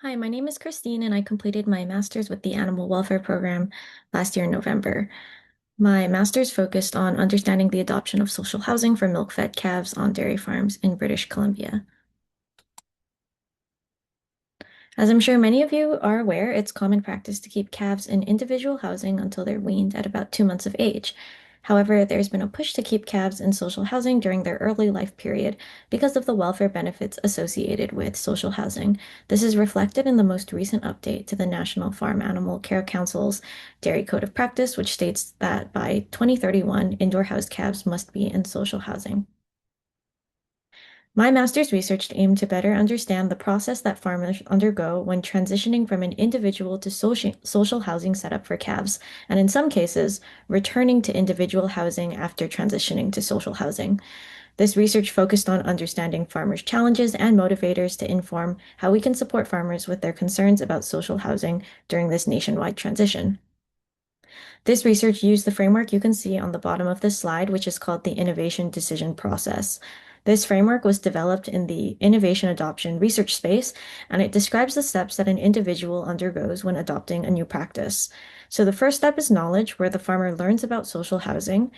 Hi, my name is Christine, and I completed my master's with the Animal Welfare Program last year in November. My master's focused on understanding the adoption of social housing for milk-fed calves on dairy farms in British Columbia. As I'm sure many of you are aware, it's common practice to keep calves in individual housing until they're weaned at about 2 months of age. However, there's been a push to keep calves in social housing during their early life period because of the welfare benefits associated with social housing. This is reflected in the most recent update to the National Farm Animal Care Council's Dairy Code of Practice, which states that by 2031, indoor housed calves must be in social housing. My master's research aimed to better understand the process that farmers undergo when transitioning from an individual to social housing setup for calves, and in some cases, returning to individual housing after transitioning to social housing. This research focused on understanding farmers' challenges and motivators to inform how we can support farmers with their concerns about social housing during this nationwide transition. This research used the framework you can see on the bottom of this slide, which is called the innovation decision process. This framework was developed in the innovation adoption research space, and it describes the steps that an individual undergoes when adopting a new practice. So the first step is knowledge, where the farmer learns about social housing.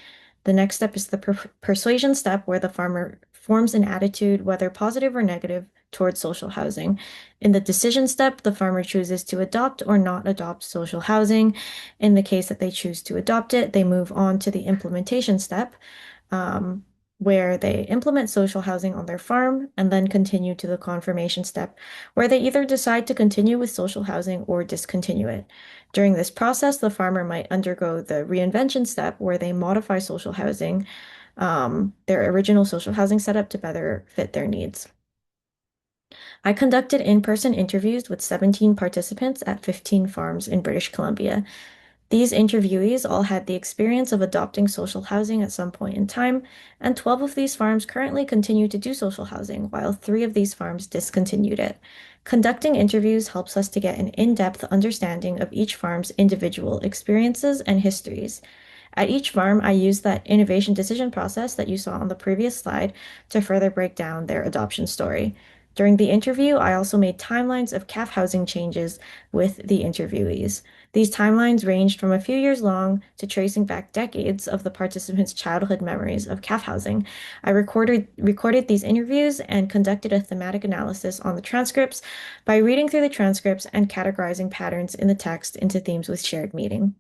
The next step is the persuasion step, where the farmer forms an attitude, whether positive or negative, towards social housing. In the decision step, the farmer chooses to adopt or not adopt social housing. In the case that they choose to adopt it, they move on to the implementation step, um, where they implement social housing on their farm and then continue to the confirmation step, where they either decide to continue with social housing or discontinue it. During this process, the farmer might undergo the reinvention step, where they modify social housing, their original social housing setup to better fit their needs. I conducted in-person interviews with 17 participants at 15 farms in British Columbia. These interviewees all had the experience of adopting social housing at some point in time, and 12 of these farms currently continue to do social housing, while 3 of these farms discontinued it. Conducting interviews helps us to get an in-depth understanding of each farm's individual experiences and histories. At each farm, I used that innovation decision process that you saw on the previous slide to further break down their adoption story. During the interview, I also made timelines of calf housing changes with the interviewees. These timelines ranged from a few years long to tracing back decades of the participants' childhood memories of calf housing. I recorded these interviews and conducted a thematic analysis on the transcripts by reading through the transcripts and categorizing patterns in the text into themes with shared meaning.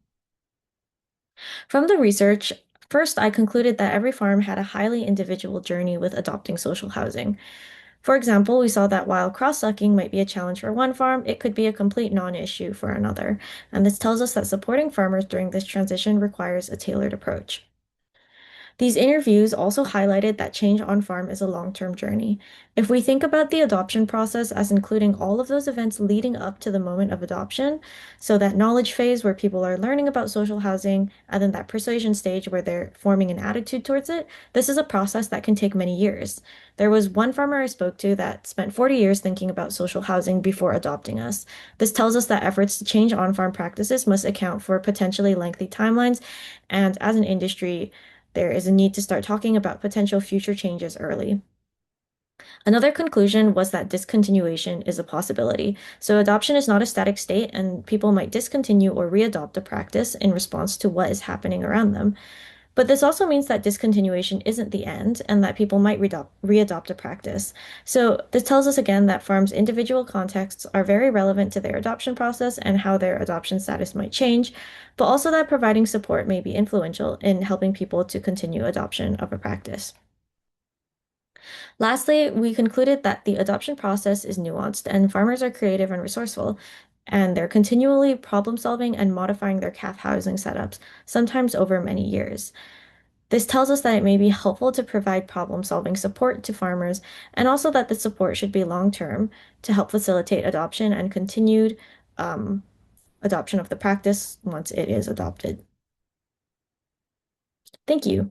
From the research, first, I concluded that every farm had a highly individual journey with adopting social housing. For example, we saw that while cross-sucking might be a challenge for one farm, it could be a complete non-issue for another. And this tells us that supporting farmers during this transition requires a tailored approach. These interviews also highlighted that change on farm is a long-term journey. If we think about the adoption process as including all of those events leading up to the moment of adoption, so that knowledge phase where people are learning about social housing, and then that persuasion stage where they're forming an attitude towards it, this is a process that can take many years. There was one farmer I spoke to that spent 40 years thinking about social housing before adopting us. This tells us that efforts to change on-farm practices must account for potentially lengthy timelines, and as an industry, there is a need to start talking about potential future changes early. Another conclusion was that discontinuation is a possibility. So adoption is not a static state, and people might discontinue or readopt a practice in response to what is happening around them. But this also means that discontinuation isn't the end and that people might readopt a practice. So this tells us again that farms' individual contexts are very relevant to their adoption process and how their adoption status might change, but also that providing support may be influential in helping people to continue adoption of a practice. Lastly, we concluded that the adoption process is nuanced and farmers are creative and resourceful, and they're continually problem solving and modifying their calf housing setups, sometimes over many years. This tells us that it may be helpful to provide problem-solving support to farmers, and also that the support should be long-term to help facilitate adoption and continued um, adoption of the practice once it is adopted. Thank you.